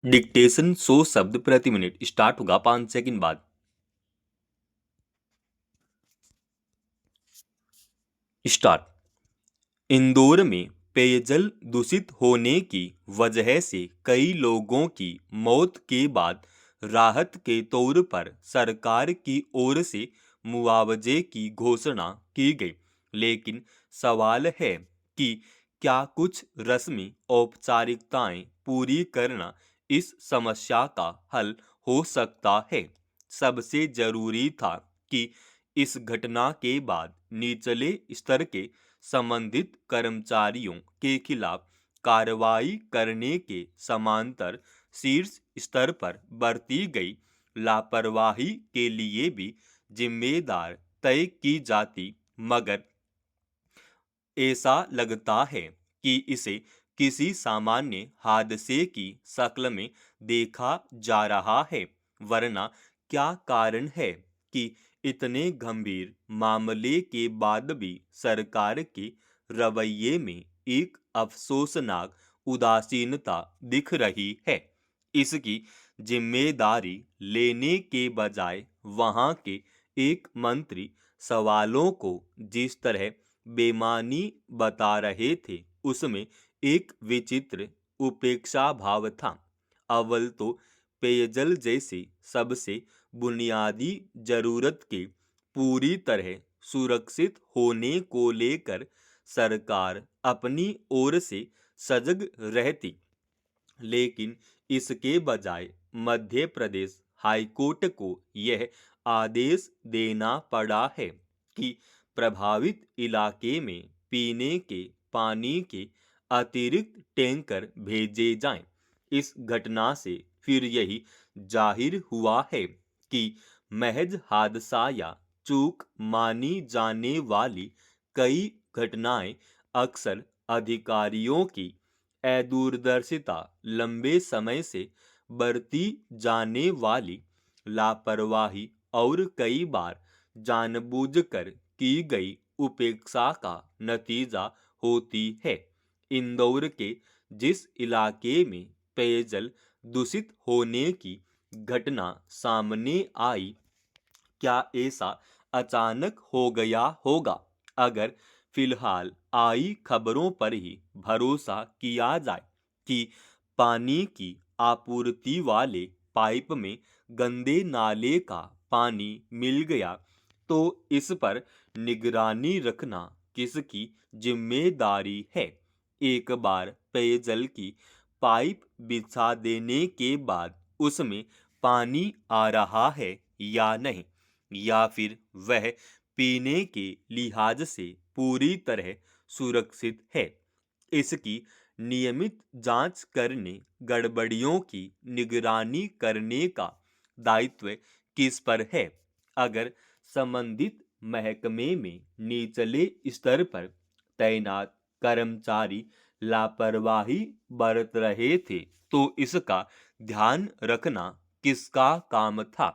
Dictation 100 शब्द प्रति minute start होगा 5 सेकंड बाद। स्टार्ट। इंदौर में पेयजल दूषित होने की वजह से कई लोगों की मौत के बाद राहत के तौर पर सरकार की ओर से मुआवजे की घोषणा की गई। लेकिन सवाल है कि क्या कुछ रस्मी औपचारिकताएं पूरी करना इस समस्या का हल हो सकता है। सबसे जरूरी था कि इस घटना के बाद निचले स्तर के संबंधित कर्मचारियों के खिलाफ कार्रवाई करने के समांतर शीर्ष स्तर पर बरती गई लापरवाही के लिए भी जिम्मेदार तय की जाती, मगर ऐसा लगता है कि इसे किसी सामान्य हादसे की शक्ल में देखा जा रहा है। वरना क्या कारण है कि इतने गंभीर मामले के बाद भी सरकार के रवैये में एक अफसोसनाक उदासीनता दिख रही है। इसकी जिम्मेदारी लेने के बजाय वहां के एक मंत्री सवालों को जिस तरह बेमानी बता रहे थे, उसमें एक विचित्र उपेक्षा भाव था। अव्वल तो पेयजल जैसी सबसे बुनियादी जरूरत के पूरी तरह सुरक्षित होने को लेकर सरकार अपनी ओर से सजग रहती, लेकिन इसके बजाय मध्य प्रदेश हाईकोर्ट को यह आदेश देना पड़ा है कि प्रभावित इलाके में पीने के पानी के अतिरिक्त टैंकर भेजे जाएं। इस घटना से फिर यही जाहिर हुआ है कि महज हादसा या चूक मानी जाने वाली कई घटनाएं अक्सर अधिकारियों की अदूरदर्शिता, लंबे समय से बरती जाने वाली लापरवाही और कई बार जानबूझकर की गई उपेक्षा का नतीजा होती है। इंदौर के जिस इलाके में पेयजल दूषित होने की घटना सामने आई, क्या ऐसा अचानक हो गया होगा? अगर फिलहाल आई खबरों पर ही भरोसा किया जाए कि पानी की आपूर्ति वाले पाइप में गंदे नाले का पानी मिल गया, तो इस पर निगरानी रखना किसकी जिम्मेदारी है? एक बार पेयजल की पाइप बिछा देने के बाद उसमें पानी आ रहा है या नहीं, या फिर वह पीने के लिहाज से पूरी तरह सुरक्षित है, इसकी नियमित जांच करने, गड़बड़ियों की निगरानी करने का दायित्व किस पर है? अगर संबंधित महकमे में निचले स्तर पर तैनात कर्मचारी लापरवाही बरत रहे थे, तो इसका ध्यान रखना किसका काम था?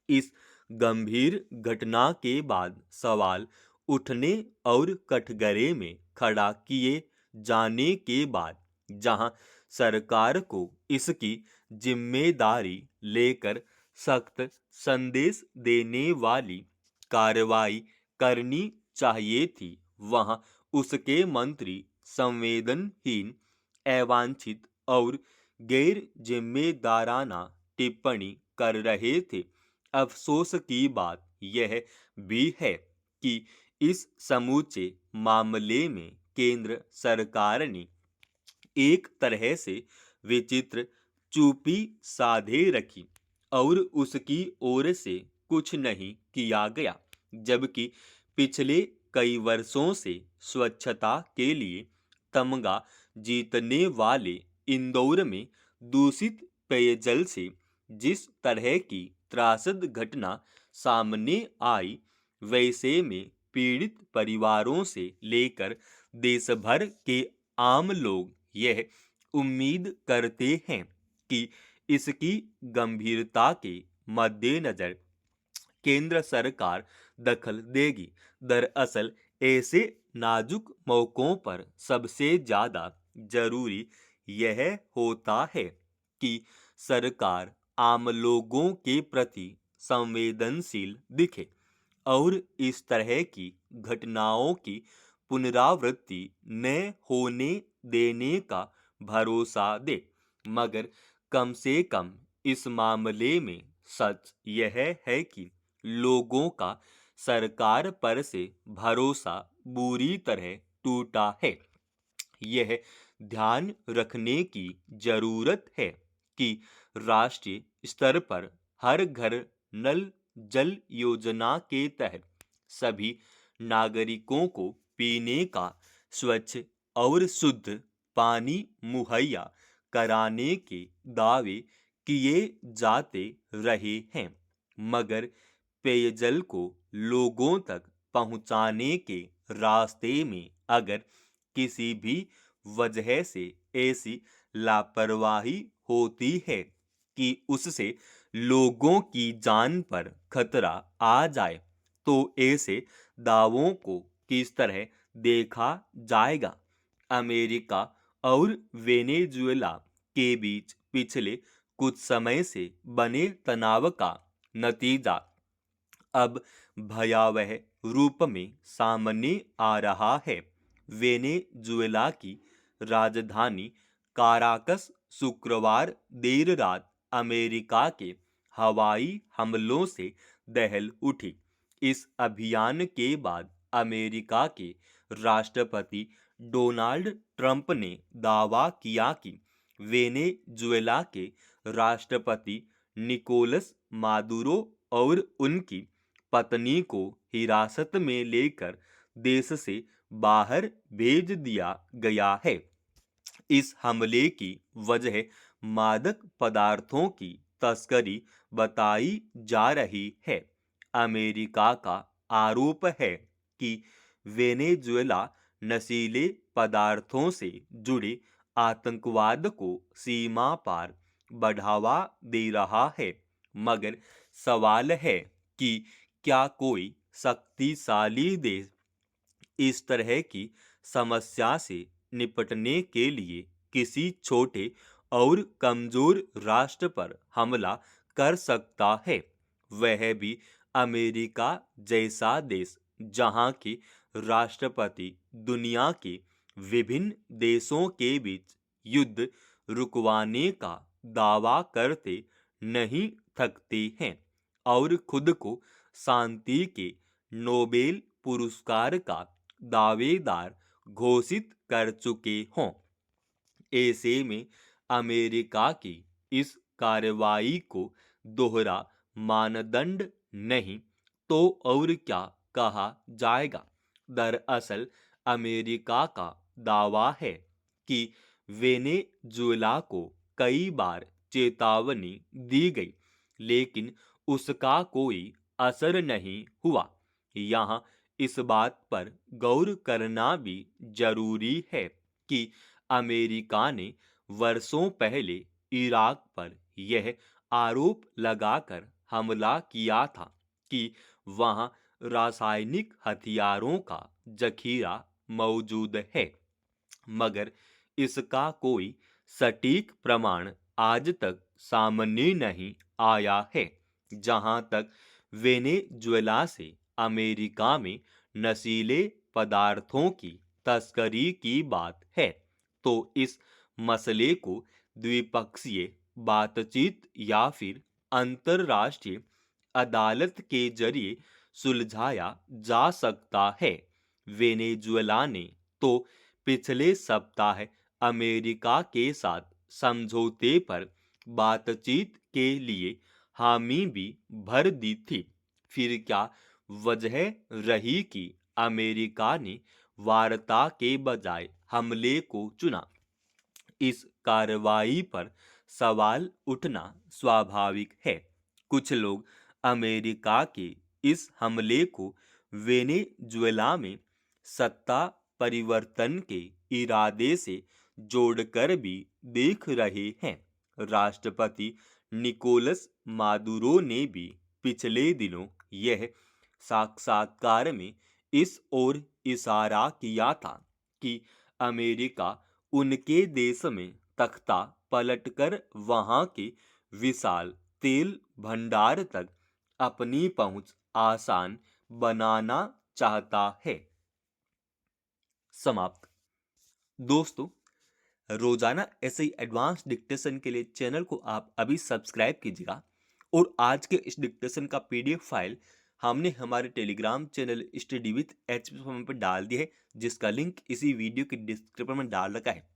इस गंभीर घटना के बाद सवाल उठने और कटघरे में खड़ा किए जाने के बाद जहां सरकार को इसकी जिम्मेदारी लेकर सख्त संदेश देने वाली कार्रवाई करनी चाहिए थी, वहां उसके मंत्री संवेदनहीन, अवांछित और गैर जिम्मेदाराना टिप्पणी कर रहे थे। अफसोस की बात यह भी है कि इस समूचे मामले में केंद्र सरकार ने एक तरह से विचित्र चुप्पी साधे रखी और उसकी ओर से कुछ नहीं किया गया, जबकि पिछले कई वर्षों से स्वच्छता के लिए तमगा जीतने वाले इंदौर में दूषित पेयजल से जिस तरह की त्रासद घटना सामने आई, वैसे में पीड़ित परिवारों से लेकर देश भर के आम लोग यह उम्मीद करते हैं कि इसकी गंभीरता के मद्देनजर केंद्र सरकार दखल देगी। दरअसल ऐसे नाजुक मौकों पर सबसे ज्यादा जरूरी यह होता है कि सरकार आम लोगों के प्रति संवेदनशील दिखे और इस तरह की घटनाओं की पुनरावृत्ति न होने देने का भरोसा दे। मगर कम से कम इस मामले में सच यह है कि लोगों का सरकार पर से भरोसा बुरी तरह टूटा है। यह ध्यान रखने की जरूरत है कि राष्ट्रीय स्तर पर हर घर नल जल योजना के तहत सभी नागरिकों को पीने का स्वच्छ और शुद्ध पानी मुहैया कराने के दावे किए जाते रहे हैं, मगर पेयजल को लोगों तक पहुंचाने के रास्ते में अगर किसी भी वजह से ऐसी लापरवाही होती है कि उससे लोगों की जान पर खतरा आ जाए, तो ऐसे दावों को किस तरह देखा जाएगा? अमेरिका और वेनेजुएला के बीच पिछले कुछ समय से बने तनाव का नतीजा अब भयावह रूप में सामने आ रहा है। वेनेजुएला की राजधानी काराकस शुक्रवार देर रात अमेरिका के हवाई हमलों से दहल उठी। इस अभियान के बाद अमेरिका के राष्ट्रपति डोनाल्ड ट्रंप ने दावा किया कि वेनेजुएला के राष्ट्रपति निकोलस मादुरो और उनकी पत्नी को हिरासत में लेकर देश से बाहर भेज दिया गया है। इस हमले की वजह मादक पदार्थों की तस्करी बताई जा रही है। अमेरिका का आरोप है कि वेनेजुएला नशीले पदार्थों से जुड़े आतंकवाद को सीमा पार बढ़ावा दे रहा है, मगर सवाल है कि क्या कोई शक्तिशाली देश इस तरह की समस्या से निपटने के लिए किसी छोटे और कमजोर राष्ट्र पर हमला कर सकता है, वह भी अमेरिका जैसा देश जहां के राष्ट्रपति दुनिया के विभिन्न देशों के बीच युद्ध रुकवाने का दावा करते नहीं थकते हैं और खुद को शांति के नोबेल पुरस्कार का दावेदार घोषित कर चुके हों। ऐसे में अमेरिका की इस कार्रवाई को दोहरा मानदंड नहीं तो और क्या कहा जाएगा? दरअसल अमेरिका का दावा है कि वेनेजुएला को कई बार चेतावनी दी गई, लेकिन उसका कोई असर नहीं हुआ। यहाँ इस बात पर गौर करना भी जरूरी है कि अमेरिका ने वर्षों पहले इराक पर यह आरोप लगाकर हमला किया था कि वहां रासायनिक हथियारों का जखीरा मौजूद है, मगर इसका कोई सटीक प्रमाण आज तक सामने नहीं आया है। जहां तक वेनेजुएला से अमेरिका में नशीले पदार्थों की तस्करी की बात है, तो इस मसले को द्विपक्षीय बातचीत या फिर अंतर्राष्ट्रीय अदालत के जरिए सुलझाया जा सकता है। वेनेजुएला ने तो पिछले सप्ताह अमेरिका के साथ समझौते पर बातचीत के लिए हामी भी भर दी थी। फिर क्या वजह रही कि अमेरिका ने वार्ता के बजाय हमले को चुना? इस कार्रवाई पर सवाल उठना स्वाभाविक है। कुछ लोग अमेरिका के इस हमले को वेनेजुएला में सत्ता परिवर्तन के इरादे से जोड़कर भी देख रहे हैं। राष्ट्रपति निकोलस मादुरो ने भी पिछले दिनों यह साक्षात्कार में इस ओर इशारा किया था कि अमेरिका उनके देश में तख्ता पलटकर वहां के विशाल तेल भंडार तक अपनी पहुंच आसान बनाना चाहता है। समाप्त। दोस्तों, रोजाना ऐसे ही एडवांस डिक्टेशन के लिए चैनल को आप अभी सब्सक्राइब कीजिएगा और आज के इस डिक्टेशन का पीडीएफ फाइल हमने हमारे Telegram channel study with HP पर डाल दिया है, जिसका लिंक इसी वीडियो के डिस्क्रिप्शन में डाल रखा है।